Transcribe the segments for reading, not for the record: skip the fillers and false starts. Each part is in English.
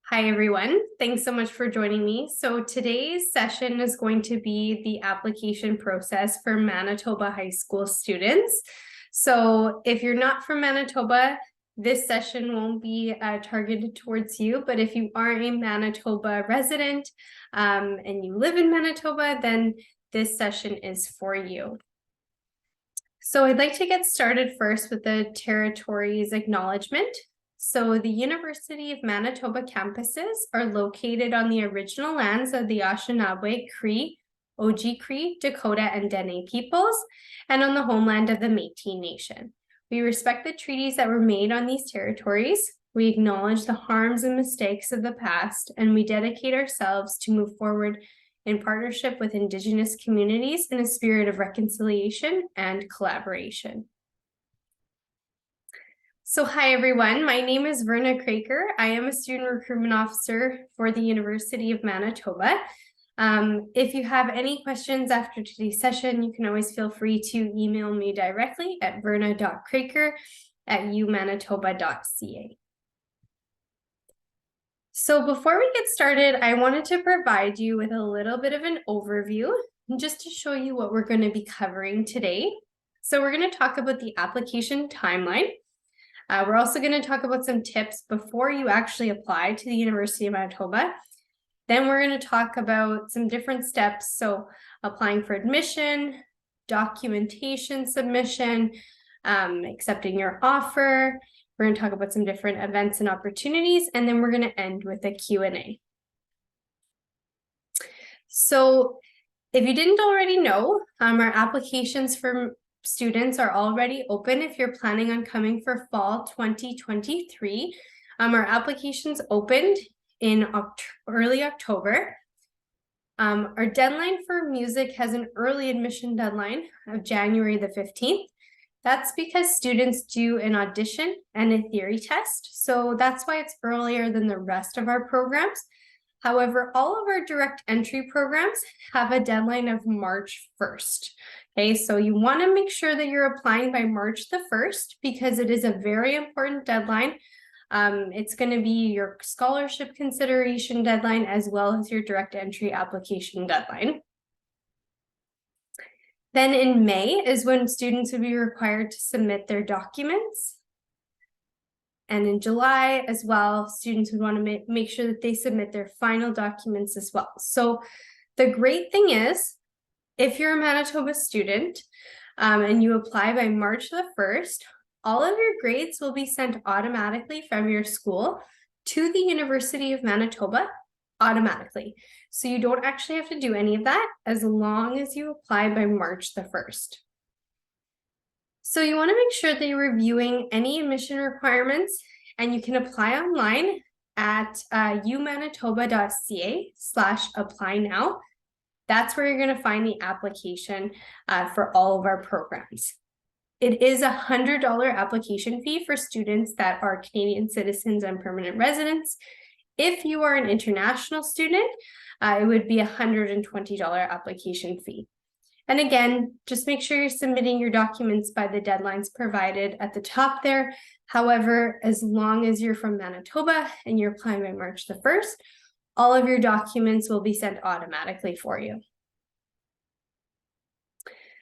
Hi, everyone. Thanks so much for joining me. So today's session is going to be the application process for Manitoba high school students. So if you're not from Manitoba, this session won't be targeted towards you, but if you are a Manitoba resident and you live in Manitoba, then this session is for you. So I'd like to get started first with the territory's acknowledgement. So the University of Manitoba campuses are located on the original lands of the Anishinaabe, Cree, Oji-Cree, Dakota, and Dene peoples, and on the homeland of the Métis Nation. We respect the treaties that were made on these territories. We acknowledge the harms and mistakes of the past, and we dedicate ourselves to move forward in partnership with Indigenous communities in a spirit of reconciliation and collaboration. So hi everyone, my name is Verna Kraker. I am a student recruitment officer for the University of Manitoba. If you have any questions after today's session, you can always feel free to email me directly at verna.kraker@umanitoba.ca. So before we get started, I wanted to provide you with a little bit of an overview just to show you what we're going to be covering today. So we're going to talk about the application timeline. We're also going to talk about some tips before you actually apply to the University of Manitoba. Then we're going to talk about some different steps. So applying for admission, documentation submission, accepting your offer. We're going to talk about some different events and opportunities, and then we're going to end with a Q&A. So if you didn't already know, our applications for students are already open if you're planning on coming for fall 2023. Our applications opened in early October. Our deadline for music has an early admission deadline of January the 15th. That's because students do an audition and a theory test. So that's why it's earlier than the rest of our programs. However, all of our direct entry programs have a deadline of March 1st. Okay, so you want to make sure that you're applying by March the 1st because it is a very important deadline. It's going to be your scholarship consideration deadline as well as your direct entry application deadline. Then in May is when students would be required to submit their documents. And in July as well, students would want to make sure that they submit their final documents as well. So the great thing is, if you're a Manitoba student and you apply by March the 1st, all of your grades will be sent automatically from your school to the University of Manitoba automatically. So you don't actually have to do any of that as long as you apply by March the 1st. So you want to make sure that you're reviewing any admission requirements, and you can apply online at umanitoba.ca/apply now. That's where you're going to find the application for all of our programs. It is a $100 application fee for students that are Canadian citizens and permanent residents. If you are an international student, it would be a $120 application fee. And again, just make sure you're submitting your documents by the deadlines provided at the top there. However, as long as you're from Manitoba and you're applying by March the 1st, all of your documents will be sent automatically for you.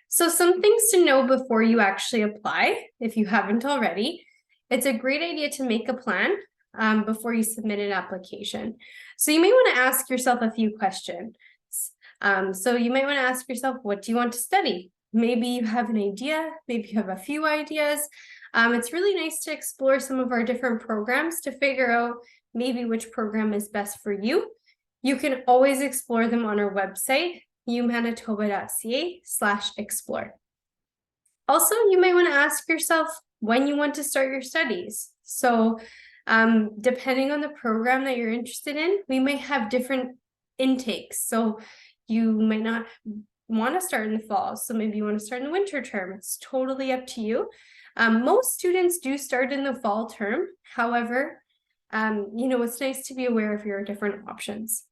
So some things to know before you actually apply, if you haven't already. It's a great idea to make a plan before you submit an application. So you may want to ask yourself a few questions. So you might want to ask yourself, what do you want to study? Maybe you have an idea, maybe you have a few ideas. It's really nice to explore some of our different programs to figure out maybe which program is best for you. You can always explore them on our website, umanitoba.ca/explore. Also, you might want to ask yourself when you want to start your studies. So depending on the program that you're interested in, we may have different intakes. So you might not want to start in the fall. So maybe you want to start in the winter term. It's totally up to you. Most students do start in the fall term. However, it's nice to be aware of your different options.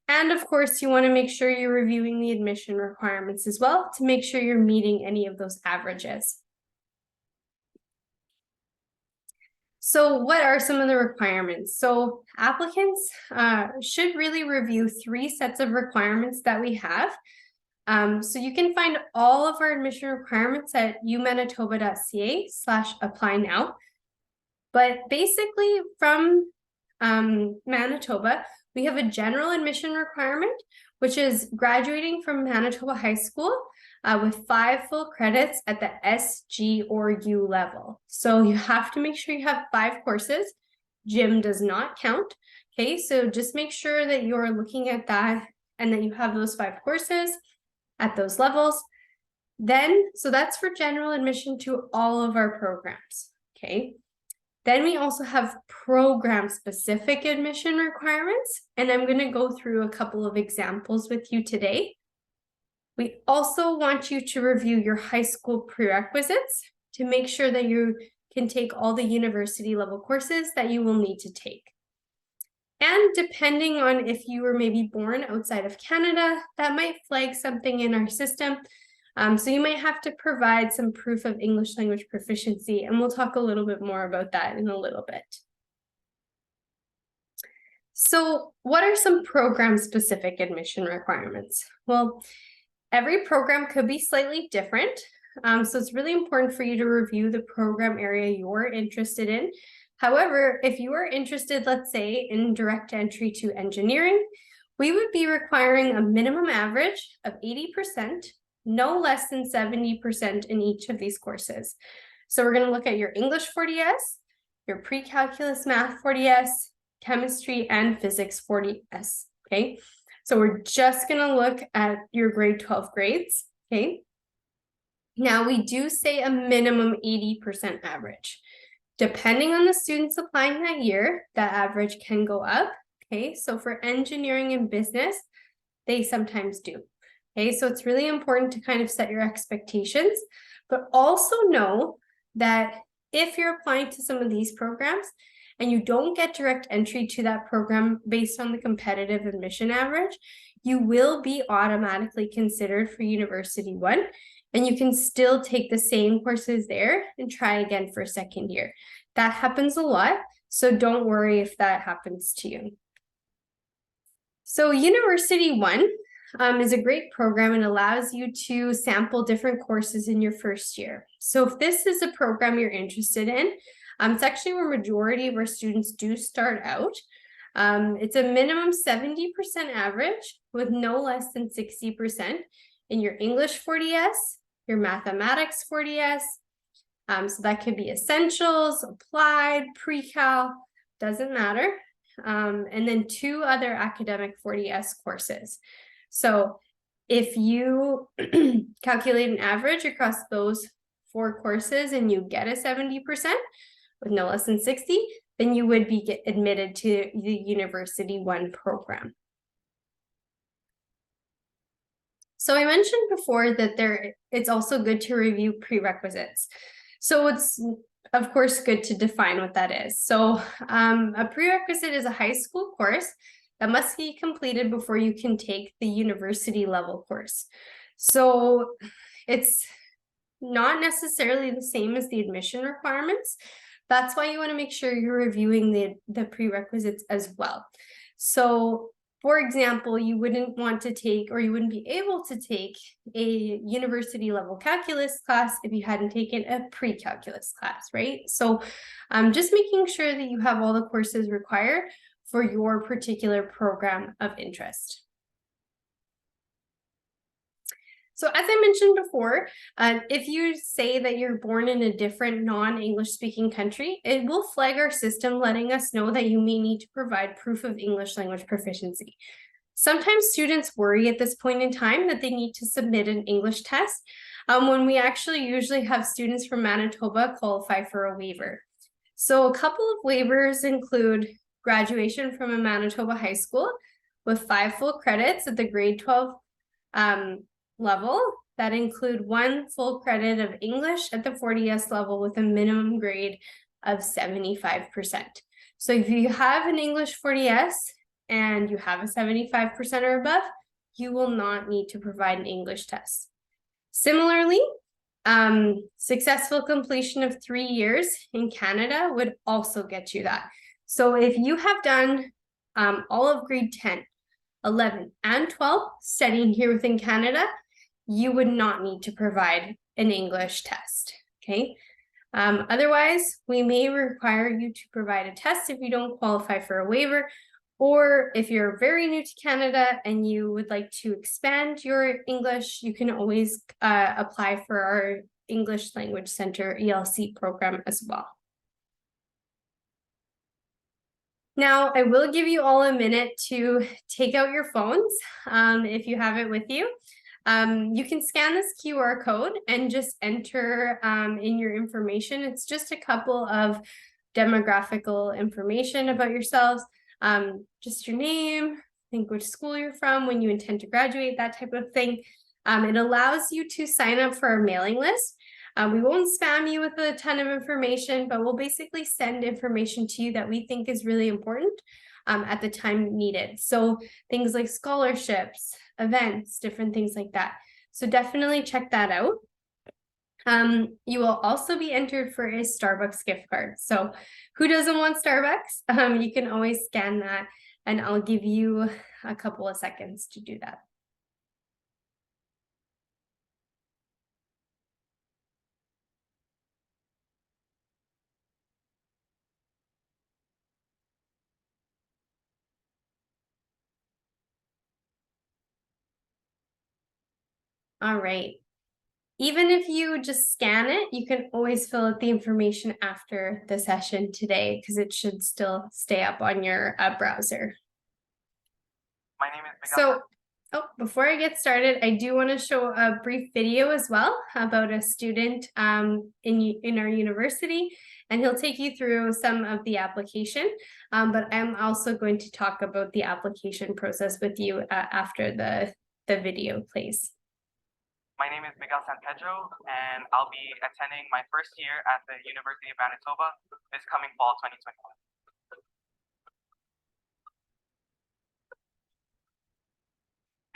And of course, you want to make sure you're reviewing the admission requirements as well to make sure you're meeting any of those averages. So what are some of the requirements? So applicants should really review 3 sets of requirements that we have. So you can find all of our admission requirements at umanitoba.ca/apply now. But basically from Manitoba, we have a general admission requirement, which is graduating from Manitoba High School with 5 full credits at the S, G, or U level. So you have to make sure you have 5 courses. Gym does not count. Okay, so just make sure that you're looking at that and that you have those 5 courses at those levels. Then, so that's for general admission to all of our programs. Okay. Then we also have program-specific admission requirements, and I'm going to go through a couple of examples with you today. We also want you to review your high school prerequisites to make sure that you can take all the university level courses that you will need to take. And depending on if you were maybe born outside of Canada, that might flag something in our system. So you might have to provide some proof of English language proficiency, and we'll talk a little bit more about that in a little bit. So what are some program-specific admission requirements? Well, every program could be slightly different, so it's really important for you to review the program area you're interested in. However, if you are interested, let's say, in direct entry to engineering, we would be requiring a minimum average of 80%, no less than 70% in each of these courses. So we're going to look at your English 40S, your pre-calculus math 40S, chemistry, and physics 40S, okay? So we're just going to look at your grade 12 grades, okay? Now, we do say a minimum 80% average. Depending on the students applying that year, that average can go up, okay? So for engineering and business, they sometimes do. Okay, so it's really important to kind of set your expectations, but also know that if you're applying to some of these programs and you don't get direct entry to that program based on the competitive admission average, you will be automatically considered for University 1, and you can still take the same courses there and try again for second year. That happens a lot, so don't worry if that happens to you. So University 1 is a great program and allows you to sample different courses in your first year. So if this is a program you're interested in, it's actually where majority of our students do start out. It's a minimum 70% average with no less than 60% in your English 40S, your mathematics 40S. So that could be essentials, applied, pre-cal, doesn't matter. And then 2 other academic 40S courses. So if you calculate an average across those 4 courses and you get a 70% with no less than 60, then you would be admitted to the University 1 program. So I mentioned before that it's also good to review prerequisites. So it's, of course, good to define what that is. So a prerequisite is a high school course that must be completed before you can take the university level course. So it's not necessarily the same as the admission requirements. That's why you want to make sure you're reviewing the prerequisites as well. So for example, you wouldn't want to take, or you wouldn't be able to take a university level calculus class if you hadn't taken a pre-calculus class, right? So just making sure that you have all the courses required for your particular program of interest. So as I mentioned before, if you say that you're born in a different non-English speaking country, it will flag our system letting us know that you may need to provide proof of English language proficiency. Sometimes students worry at this point in time that they need to submit an English test when we actually usually have students from Manitoba qualify for a waiver. So a couple of waivers include graduation from a Manitoba high school with 5 full credits at the grade 12 level that include 1 full credit of English at the 40S level with a minimum grade of 75%. So if you have an English 40S and you have a 75% or above, you will not need to provide an English test. Similarly, Successful completion of 3 years in Canada would also get you that. So if you have done all of grade 10, 11, and 12 studying here within Canada, you would not need to provide an English test, okay? Otherwise, we may require you to provide a test if you don't qualify for a waiver, or if you're very new to Canada and you would like to expand your English, you can always apply for our English Language Center ELC program as well. Now, I will give you all a minute to take out your phones if you have it with you. You can scan this QR code and just enter in your information. It's just a couple of demographical information about yourselves, just your name, I think which school you're from, when you intend to graduate, that type of thing. It allows you to sign up for our mailing list. We won't spam you with a ton of information, but we'll basically send information to you that we think is really important at the time needed. So things like scholarships, events, different things like that. So definitely check that out. You will also be entered for a Starbucks gift card. So who doesn't want Starbucks? You can always scan that, and I'll give you a couple of seconds to do that. All right. Even if you just scan it, you can always fill out the information after the session today because it should still stay up on your browser. My name is Miguel. So, before I get started, I do want to show a brief video as well about a student in our university, and he'll take you through some of the application, but I'm also going to talk about the application process with you after the video plays. My name is Miguel San Pedro, and I'll be attending my first year at the University of Manitoba this coming fall 2021.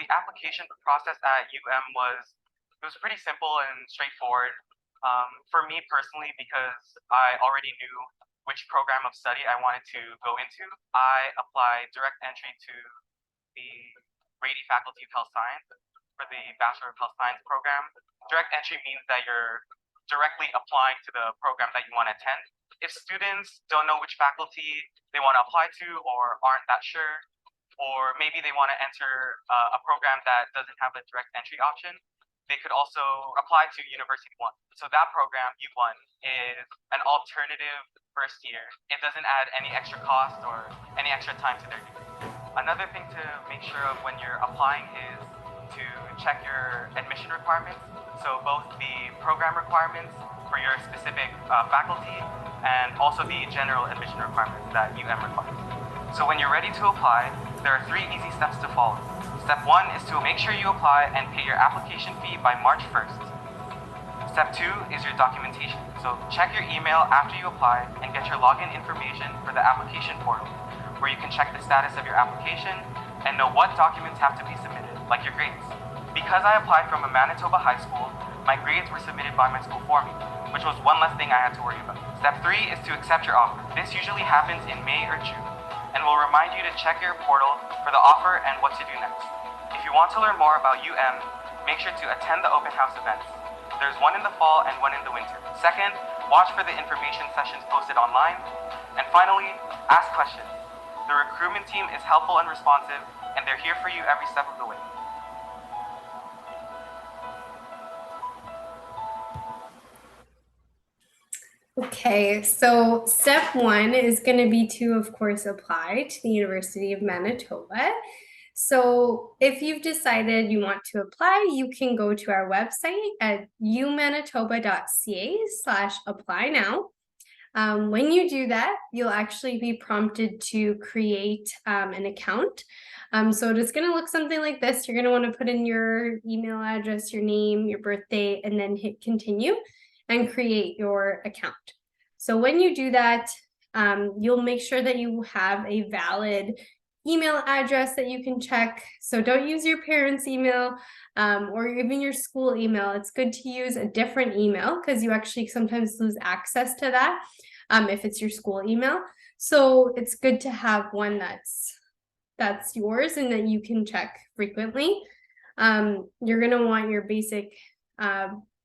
The application process at was pretty simple and straightforward. For me personally, because I already knew which program of study I wanted to go into, I applied direct entry to the Brady Faculty of Health Science for the Bachelor of Health Science program. Direct entry means that you're directly applying to the program that you want to attend. If students don't know which faculty they want to apply to or aren't that sure, or maybe they want to enter a program that doesn't have a direct entry option, they could also apply to University 1. So that program, U1, is an alternative first year. It doesn't add any extra cost or any extra time to their degree. Another thing to make sure of when you're applying is to check your admission requirements. So both the program requirements for your specific faculty and also the general admission requirements that requires. So when you're ready to apply, there are 3 easy steps to follow. Step 1 is to make sure you apply and pay your application fee by March 1st. Step 2 is your documentation. So check your email after you apply and get your login information for the application portal, where you can check the status of your application and know what documents have to be submitted, like your grades. Because I applied from a Manitoba high school, my grades were submitted by my school for me, which was one less thing I had to worry about. Step 3 is to accept your offer. This usually happens in May or June, and will remind you to check your portal for the offer and what to do next. If you want to learn more about make sure to attend the open house events. There's one in the fall and one in the winter. Second, watch for the information sessions posted online. And finally, ask questions. The recruitment team is helpful and responsive, and they're here for you every step of the way. Okay, so step 1 is going to be to, of course, apply to the University of Manitoba. So if you've decided you want to apply, you can go to our website at umanitoba.ca/apply now. When you do that, you'll actually be prompted to create an account. So it is going to look something like this. You're going to want to put in your email address, your name, your birthday, and then hit continue and create your account. So when you do that, you'll make sure that you have a valid email address that you can check. So don't use your parents' email or even your school email. It's good to use a different email because you actually sometimes lose access to that if it's your school email. So it's good to have one that's yours and that you can check frequently. You're going to want your basic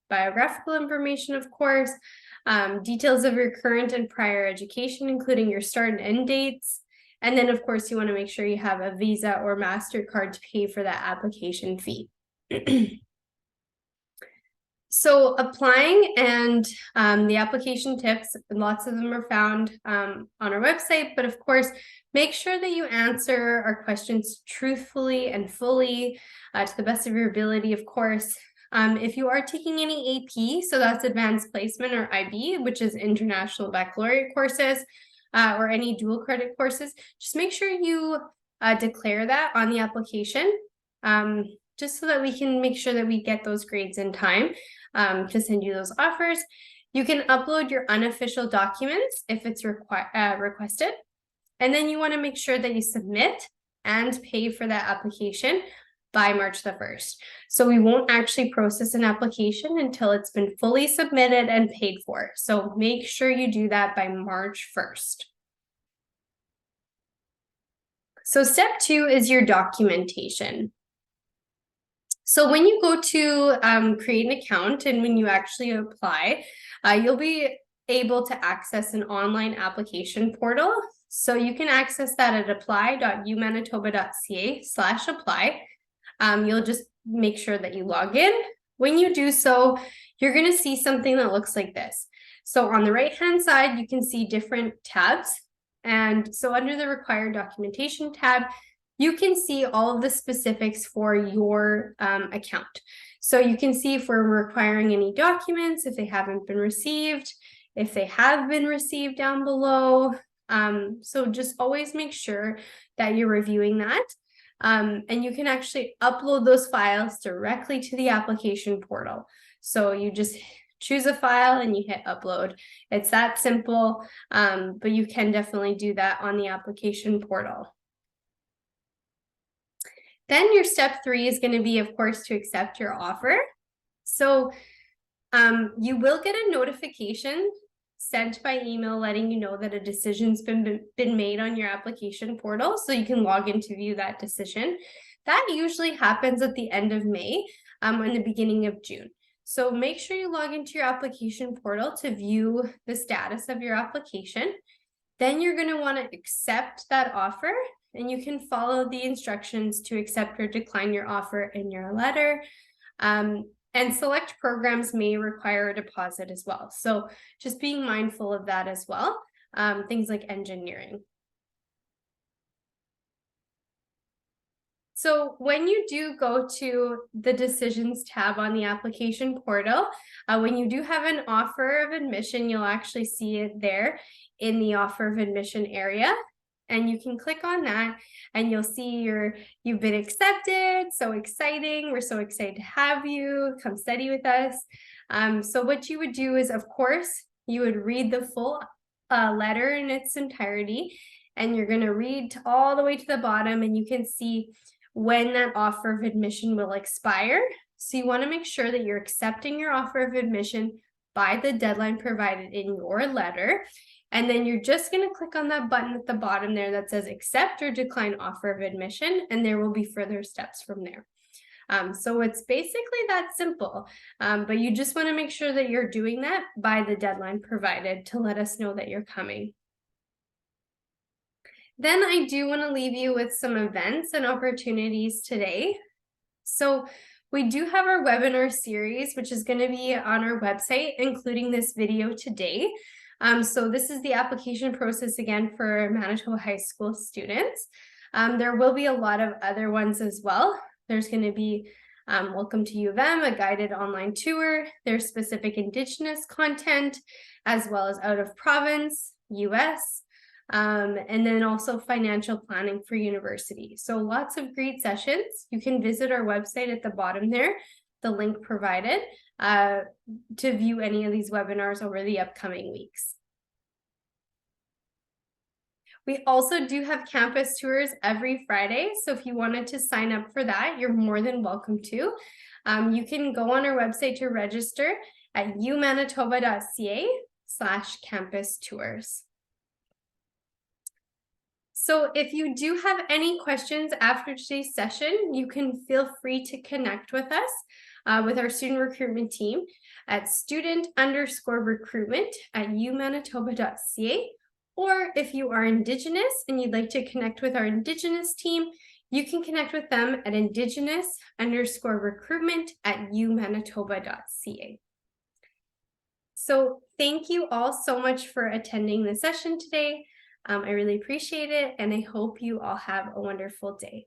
biographical information, of course, details of your current and prior education, including your start and end dates. And then, of course, you want to make sure you have a Visa or MasterCard to pay for that application fee. So applying and the application tips, lots of them are found on our website, but of course, make sure that you answer our questions truthfully and fully to the best of your ability, of course. If you are taking any AP, so that's Advanced Placement or IB, which is International Baccalaureate courses, or any dual credit courses, just make sure you declare that on the application, just so that we can make sure that we get those grades in time to send you those offers. You can upload your unofficial documents if it's requested. And then you want to make sure that you submit and pay for that application by March the 1st. So we won't actually process an application until it's been fully submitted and paid for. So make sure you do that by March 1st. So step 2 is your documentation. So when you go to create an account and when you actually apply, you'll be able to access an online application portal. So you can access that at apply.umanitoba.ca/apply. You'll just make sure that you log in. When you do so, you're going to see something that looks like this. So on the right-hand side, you can see different tabs. And so under the required documentation tab, you can see all of the specifics for your account. So you can see if we're requiring any documents, if they haven't been received, if they have been received down below. So just always make sure that you're reviewing that. And you can actually upload those files directly to the application portal. So you just choose a file and you hit upload. It's that simple, but you can definitely do that on the application portal. Then your step 3 is going to be, of course, to accept your offer. So you will get a notification sent by email letting you know that a decision's been made on your application portal, so you can log in to view that decision. That usually happens at the end of May and the beginning of June. So make sure you log into your application portal to view the status of your application. Then you're going to want to accept that offer, and you can follow the instructions to accept or decline your offer in your letter. And select programs may require a deposit as well. So just being mindful of that as well. Things like engineering. So when you do go to the decisions tab on the application portal, when you do have an offer of admission, you'll actually see it there in the offer of admission area. And you can click on that and you'll see you've been accepted. So exciting. We're so excited to have you. Come study with us. So what you would do is, of course, you would read the full letter in its entirety. And you're going to read all the way to the bottom, and you can see when that offer of admission will expire. So you want to make sure that you're accepting your offer of admission by the deadline provided in your letter. And then you're just going to click on that button at the bottom there that says accept or decline offer of admission, and there will be further steps from there. So it's basically that simple, but you just want to make sure that you're doing that by the deadline provided to let us know that you're coming. Then I do want to leave you with some events and opportunities today. So we do have our webinar series, which is going to be on our website, including this video today. So this is the application process again for Manitoba high school students. There will be a lot of other ones as well. There's going to be Welcome to U of M, a guided online tour. There's specific Indigenous content, as well as out of province, US, and then also financial planning for university. So lots of great sessions. You can visit our website at the bottom there, the link provided, to view any of these webinars over the upcoming weeks. We also do have campus tours every Friday. So if you wanted to sign up for that, you're more than welcome to. You can go on our website to register at umanitoba.ca/campus tours. So if you do have any questions after today's session, you can feel free to connect with us with our student recruitment team at student_recruitment@umanitoba.ca. Or if you are Indigenous and you'd like to connect with our Indigenous team, you can connect with them at indigenous_recruitment@umanitoba.ca. So thank you all so much for attending the session today. I really appreciate it, and I hope you all have a wonderful day.